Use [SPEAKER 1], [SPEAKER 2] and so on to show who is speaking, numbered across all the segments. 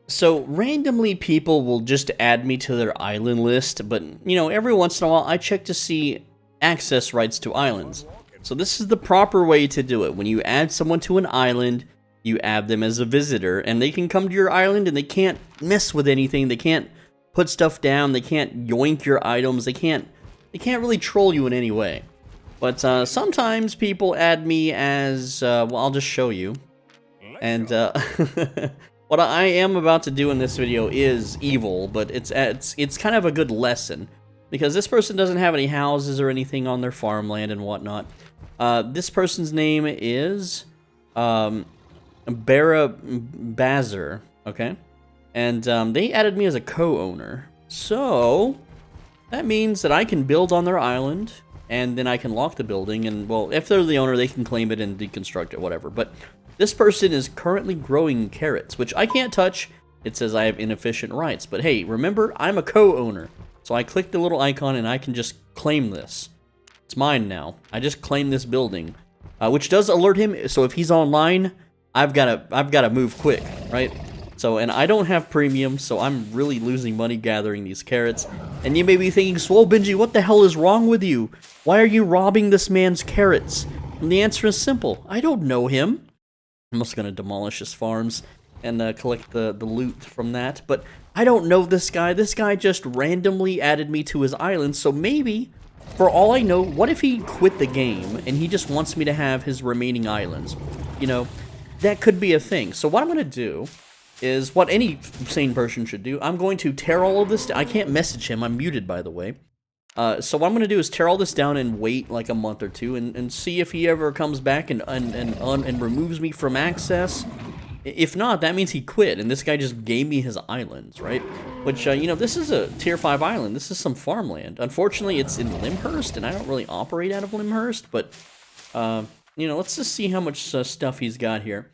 [SPEAKER 1] So randomly people will just add me to their island list, but you know, every once in a while I check to see access rights to islands. So this is the proper way to do it. When you add someone to an island, you add them as a visitor, and they can come to your island and they can't mess with anything. They can't put stuff down, they can't yoink your items, they can't really troll you in any way. But sometimes people add me as, well, I'll just show you. And what I am about to do in this video is evil, but it's kind of a good lesson, because this person doesn't have any houses or anything on their farmland and whatnot. This person's name is Bazzer, okay? And they added me as a co-owner. So that means that I can build on their island, and then I can lock the building, and, well, if they're the owner, they can claim it and deconstruct it, whatever. But this person is currently growing carrots, which I can't touch. It says I have inefficient rights. But hey, remember, I'm a co-owner. So I click the little icon and I can just claim this. It's mine now. I just claim this building, which does alert him. So if he's online, I've gotta move quick, right? So, and I don't have premium, so I'm really losing money gathering these carrots. And you may be thinking, Swole Benji, what the hell is wrong with you? Why are you robbing this man's carrots? And the answer is simple. I don't know him. I'm just gonna demolish his farms and collect the loot from that. But I don't know this guy. This guy just randomly added me to his island, so maybe, for all I know, what if he quit the game and he just wants me to have his remaining islands? You know, that could be a thing. So what I'm gonna do is what any sane person should do. I'm going to tear all of this. I can't message him. I'm muted, by the way. So what I'm going to do is tear all this down and wait like a month or two and see if he ever comes back and removes me from access. If not, that means he quit, and this guy just gave me his islands, right? Which, you know, this is a tier 5 island. This is some farmland. Unfortunately, it's in Limhurst, and I don't really operate out of Limhurst, but, you know, let's just see how much stuff he's got here.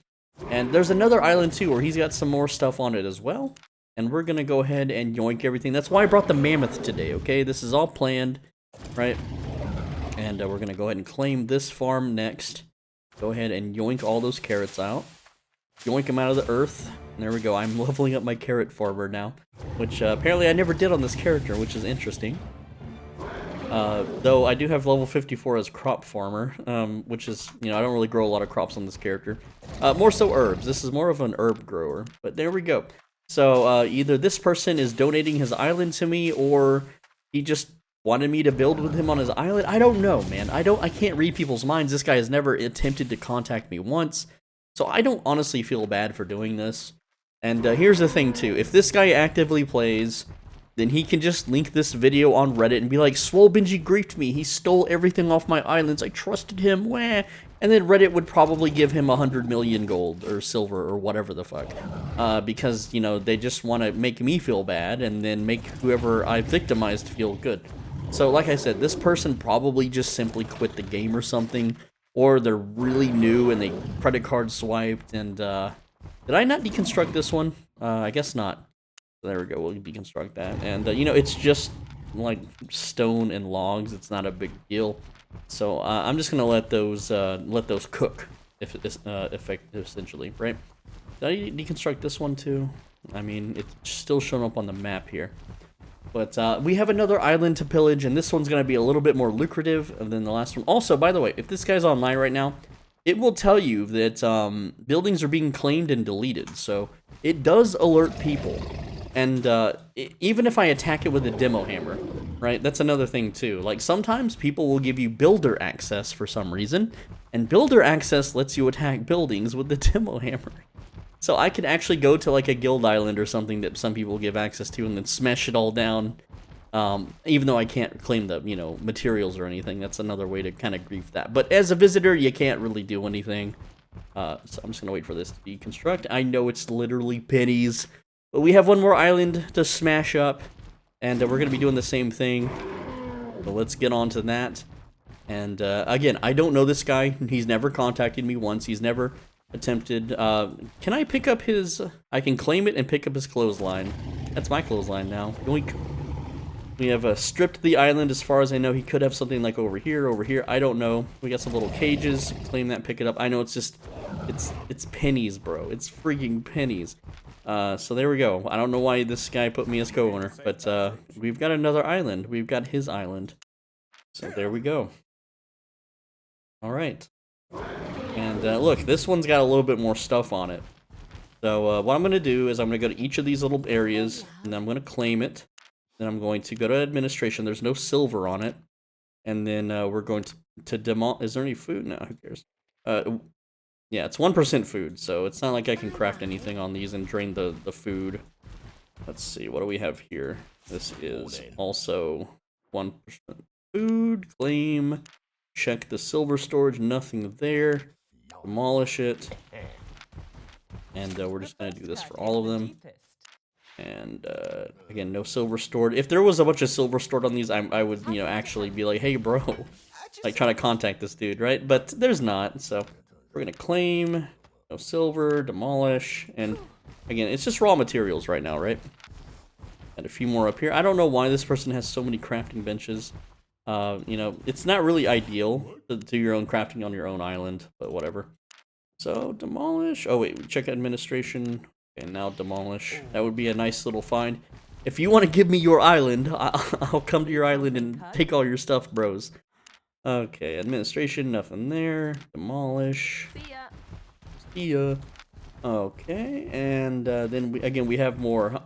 [SPEAKER 1] And there's another island, too, where he's got some more stuff on it as well. And we're going to go ahead and yoink everything. That's why I brought the mammoth today, okay? This is all planned, right? And we're going to go ahead and claim this farm next. Go ahead and yoink all those carrots out. Yoink them out of the earth. And there we go. I'm leveling up my carrot farmer now. Which apparently I never did on this character, which is interesting. Though I do have level 54 as crop farmer, which is, you know, I don't really grow a lot of crops on this character. More so herbs. This is more of an herb grower. But there we go. So either this person is donating his island to me, or he just wanted me to build with him on his island. I don't know, man. I can't read people's minds. This guy has never attempted to contact me once. So I don't honestly feel bad for doing this. And here's the thing, too. If this guy actively plays, then he can just link this video on Reddit and be like, Swole Benji griefed me. He stole everything off my islands. I trusted him. Wah. And then Reddit would probably give him 100 million gold or silver or whatever the fuck. Because, you know, they just want to make me feel bad and then make whoever I victimized feel good. So, like I said, this person probably just simply quit the game or something. Or they're really new and they credit card swiped. And, did I not deconstruct this one? I guess not. There we go, we'll deconstruct that. And, you know, it's just, like, stone and logs. It's not a big deal. So, I'm just gonna let those cook, essentially, right? Did I deconstruct this one, too? I mean, it's still showing up on the map here. But, we have another island to pillage, and this one's gonna be a little bit more lucrative than the last one. Also, by the way, if this guy's online right now, it will tell you that, buildings are being claimed and deleted. So, it does alert people. And even if I attack it with a demo hammer, right, that's another thing too. Like, sometimes people will give you builder access for some reason, and builder access lets you attack buildings with the demo hammer. So I could actually go to, like, a guild island or something that some people give access to and then smash it all down, even though I can't claim the, you know, materials or anything. That's another way to kind of grief that. But as a visitor, you can't really do anything. So I'm just going to wait for this to deconstruct. I know it's literally pennies. But we have one more island to smash up, and we're going to be doing the same thing. So let's get on to that. And again, I don't know this guy. He's never contacted me once. He's never attempted. Can I pick up his... I can claim it and pick up his clothesline. That's my clothesline now. Yoink. We have stripped the island as far as I know. He could have something like over here. I don't know. We got some little cages. Claim that, pick it up. I know it's just... It's pennies, bro. It's freaking pennies. So there we go. I don't know why this guy put me as co-owner, but we've got another island. We've got his island. So there we go. All right. And look, this one's got a little bit more stuff on it. So what I'm going to do is I'm going to go to each of these little areas, and I'm going to claim it. Then I'm going to go to administration. There's no silver on it. And then we're going to demolish. Is there any food? No, who cares? Yeah, it's 1% food, so it's not like I can craft anything on these and drain the food. Let's see, what do we have here? This is also 1% food. Claim. Check the silver storage. Nothing there. Demolish it. And we're just going to do this for all of them. And again, no silver stored. If there was a bunch of silver stored on these, I would, you know, actually be like, hey, bro. Like, trying to contact this dude, right? But there's not, so we're going to claim. No silver. Demolish. And again, it's just raw materials right now, right? And a few more up here. I don't know why this person has so many crafting benches. You know, it's not really ideal to do your own crafting on your own island, but whatever. So, demolish. Oh, wait, check administration. And now demolish. That would be a nice little find. If you want to give me your island, I'll come to your island and take all your stuff, bros. Okay, administration, nothing there. Demolish. See ya. Okay, and then, again, we have more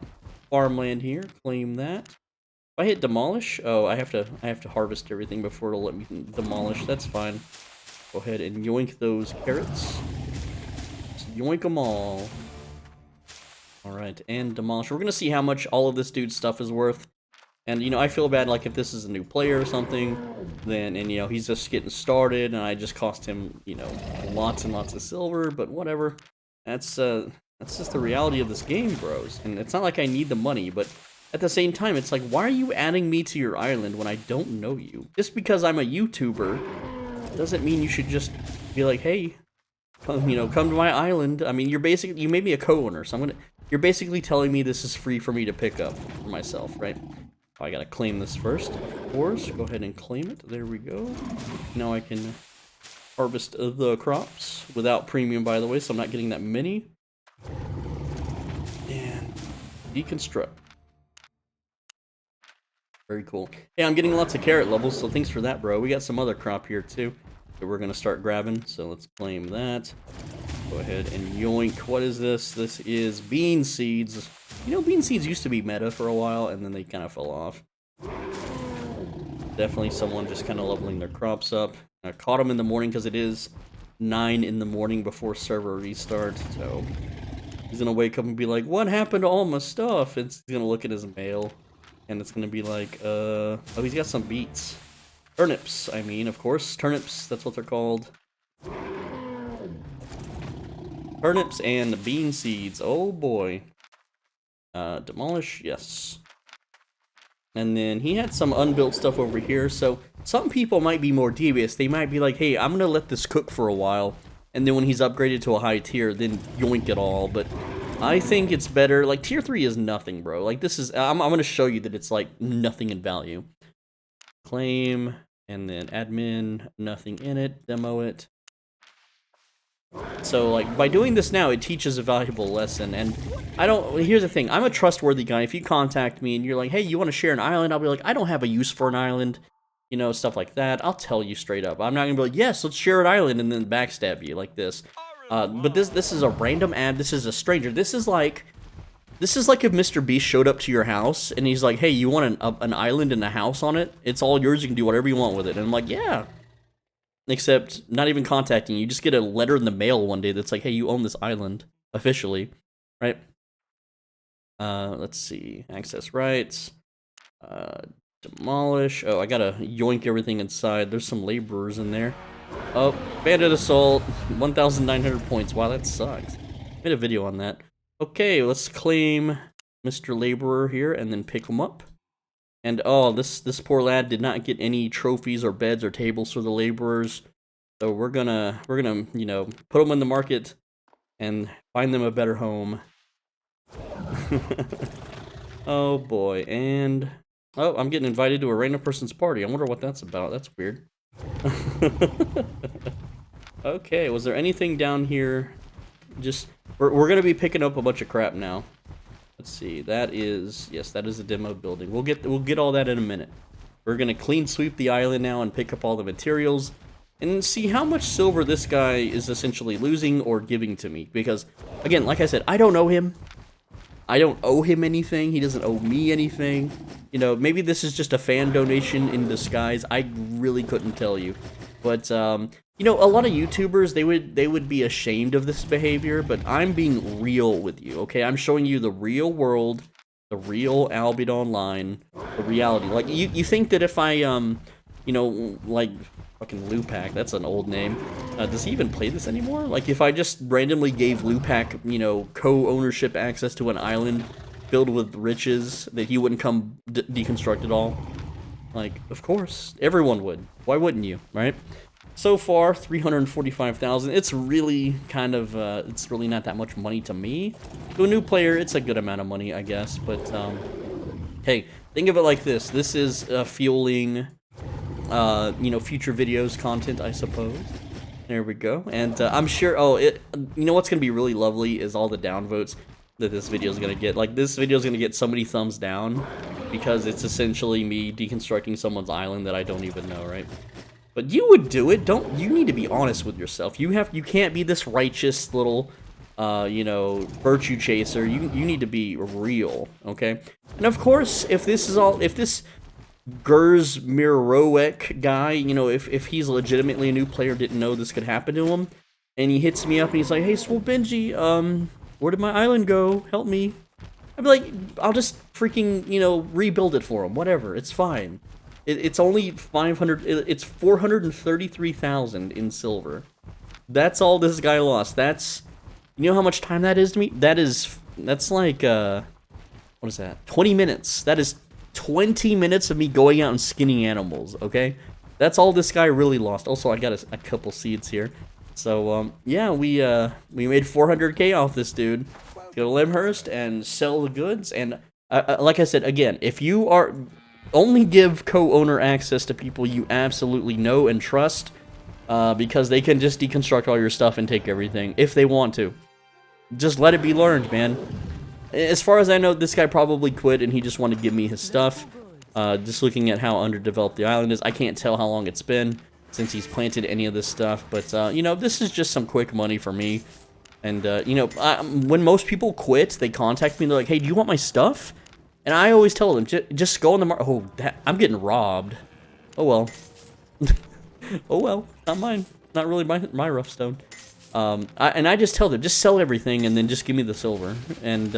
[SPEAKER 1] farmland here. Claim that. If I hit demolish, oh, I have to harvest everything before it'll let me demolish. That's fine. Go ahead and yoink those carrots. Just yoink them all. Alright, and demolish. We're gonna see how much all of this dude's stuff is worth. And, you know, I feel bad, like, if this is a new player or something, then, and, you know, he's just getting started, and I just cost him, you know, lots and lots of silver, but whatever. That's just the reality of this game, bros. And it's not like I need the money, but at the same time, it's like, why are you adding me to your island when I don't know you? Just because I'm a YouTuber doesn't mean you should just be like, hey, come, you know, come to my island. I mean, you made me a co-owner, so you're basically telling me this is free for me to pick up for myself, right? Oh, I gotta claim this first, of course. Go ahead and claim it. There we go. Now I can harvest the crops without premium, by the way, so I'm not getting that many. And deconstruct. Very cool. Hey, I'm getting lots of carrot levels, so thanks for that, bro. We got some other crop here, too, that we're gonna start grabbing, so let's claim that. Go ahead and yoink. What is this? This is bean seeds. You know, bean seeds used to be meta for a while, and then they kind of fell off. Definitely someone just kind of leveling their crops up. I caught him in the morning because it is 9 in the morning before server restart, so he's gonna wake up and be like, what happened to all my stuff? And he's gonna look at his mail, and it's gonna be like, oh, he's got some beets. Turnips, I mean, of course. Turnips, that's what they're called. Turnips and bean seeds. Oh boy. Demolish, yes. And then he had some unbuilt stuff over here, so some people might be more devious. They might be like, hey, I'm gonna let this cook for a while, and then when he's upgraded to a high tier, then yoink it all. But I think it's better. Like, tier 3 is nothing, bro. Like, this is, I'm gonna show you that it's like nothing in value. Claim, and then admin, nothing in it, demo it. So, like, by doing this now, it teaches a valuable lesson, and here's the thing, I'm a trustworthy guy. If you contact me and you're like, hey, you want to share an island, I'll be like, I don't have a use for an island, you know, stuff like that. I'll tell you straight up. I'm not gonna be like, yes, let's share an island, and then backstab you like this. But this is a random ad, this is a stranger. This is like if Mr. Beast showed up to your house, and he's like, hey, you want an island and a house on it? It's all yours, you can do whatever you want with it. And I'm like, yeah. Except, not even contacting you. You just get a letter in the mail one day that's like, hey, you own this island, officially, right? Let's see. Access rights. Demolish. Oh, I gotta yoink everything inside. There's some laborers in there. Oh, bandit assault. 1,900 points. Wow, that sucks. Made a video on that. Okay, let's claim Mr. Laborer here and then pick him up. And oh, this poor lad did not get any trophies or beds or tables for the laborers. So we're gonna you know, put them in the market and find them a better home. Oh boy, and oh, I'm getting invited to a random person's party. I wonder what that's about. That's weird. Okay, was there anything down here? Just we're gonna be picking up a bunch of crap now. Let's see. That is, yes, that is a demo building. We'll get all that in a minute. We're gonna clean sweep the island now and pick up all the materials and see how much silver this guy is essentially losing or giving to me. Because, again, like I said, I don't know him. I don't owe him anything. He doesn't owe me anything. You know, maybe this is just a fan donation in disguise. I really couldn't tell you. But, you know, a lot of YouTubers, they would be ashamed of this behavior, but I'm being real with you, okay? I'm showing you the real world, the real Albion Online, the reality. Like, you think that if I, you know, like, fucking Lupac, that's an old name. Does he even play this anymore? Like, if I just randomly gave Lupac, you know, co-ownership access to an island filled with riches, that he wouldn't come deconstruct it all? Like, of course, everyone would. Why wouldn't you, right? So far, 345,000. It's really kind of, it's really not that much money to me. To a new player, it's a good amount of money, I guess. But, hey, think of it like this. This is fueling, you know, future videos content, I suppose. There we go. And I'm sure, you know what's going to be really lovely is all the downvotes that this video is going to get. Like, this video is going to get so many thumbs down because it's essentially me deconstructing someone's island that I don't even know, right? But you would do it. You need to be honest with yourself. You can't be this righteous little, you know, virtue chaser. You need to be real, okay? And of course, if this Gers Miroek guy, you know, if he's legitimately a new player, didn't know this could happen to him, and he hits me up and he's like, "Hey, Swole Benji, where did my island go? Help me." I'd be like, I'll just freaking, you know, rebuild it for him. Whatever, it's fine. It's only 500. It's 433,000 in silver. That's all this guy lost. That's, you know how much time that is to me? That's like what is that? 20 minutes. That is 20 minutes of me going out and skinning animals. Okay, that's all this guy really lost. Also, I got a couple seeds here. So yeah, we made 400K off this dude. Go to Limhurst and sell the goods. And like I said, again, if you are only give co-owner access to people you absolutely know and trust, because they can just deconstruct all your stuff and take everything if they want to. Just let it be learned, man. As far as I know, this guy probably quit and he just wanted to give me his stuff. Just looking at how underdeveloped the island is, I can't tell how long it's been since he's planted any of this stuff. But, you know, this is just some quick money for me. And, you know, when most people quit, they contact me and they're like, "Hey, do you want my stuff?" And I always tell them, just go on the market. Oh, I'm getting robbed. Oh, well. Oh, well. Not mine. Not really my rough stone. And I just tell them, just sell everything and then just give me the silver. And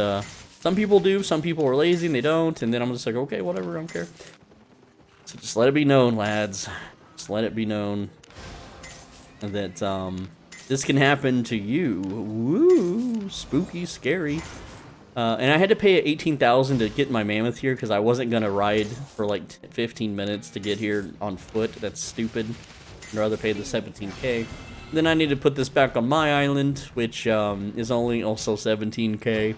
[SPEAKER 1] some people do. Some people are lazy and they don't. And then I'm just like, okay, whatever. I don't care. So just let it be known, lads. Just let it be known that this can happen to you. Woo. Spooky, scary. And I had to pay 18,000 to get my mammoth here because I wasn't gonna ride for like 15 minutes to get here on foot. That's stupid. I'd rather pay the 17K. Then I need to put this back on my island, which is only also 17K.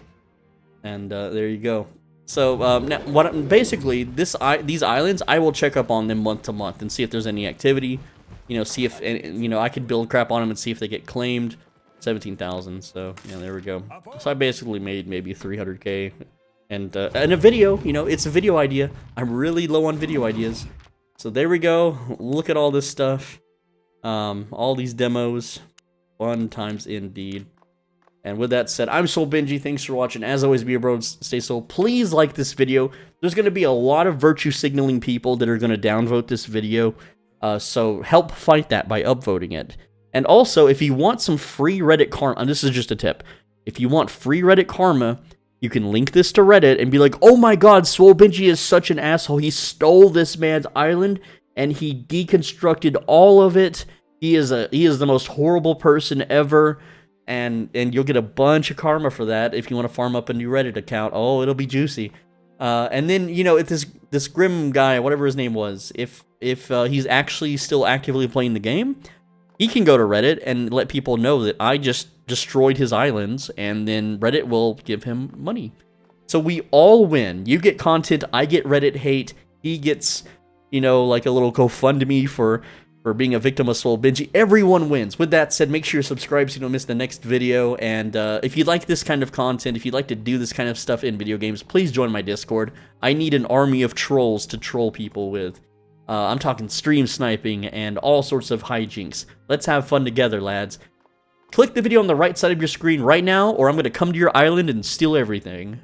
[SPEAKER 1] And there you go. So now, basically these islands, I will check up on them month to month and see if there's any activity. You know, see if I could build crap on them and see if they get claimed. 17,000, so yeah, there we go. So I basically made maybe 300K, and a video, you know, it's a video idea. I'm really low on video ideas, so there we go. Look at all this stuff, all these demos, fun times indeed. And with that said, I'm Soul Benji. Thanks for watching. As always, be a bro, stay soul. Please like this video. There's going to be a lot of virtue signaling people that are going to downvote this video, so help fight that by upvoting it. And also, if you want some free Reddit karma, and this is just a tip, if you want free Reddit karma, you can link this to Reddit and be like, "Oh my god, Swole Benji is such an asshole. He stole this man's island, and he deconstructed all of it. He is the most horrible person ever." And you'll get a bunch of karma for that if you want to farm up a new Reddit account. Oh, it'll be juicy. And then, you know, if this Grim guy, whatever his name was, if he's actually still actively playing the game, he can go to Reddit and let people know that I just destroyed his islands, and then Reddit will give him money. So we all win. You get content, I get Reddit hate, he gets, you know, like a little GoFundMe for for being a victim of Soul Benji. Everyone wins. With that said, make sure you subscribe so you don't miss the next video. And if you like this kind of content, if you'd like to do this kind of stuff in video games, please join my Discord. I need an army of trolls to troll people with. I'm talking stream sniping and all sorts of hijinks. Let's have fun together, lads. Click the video on the right side of your screen right now, or I'm going to come to your island and steal everything.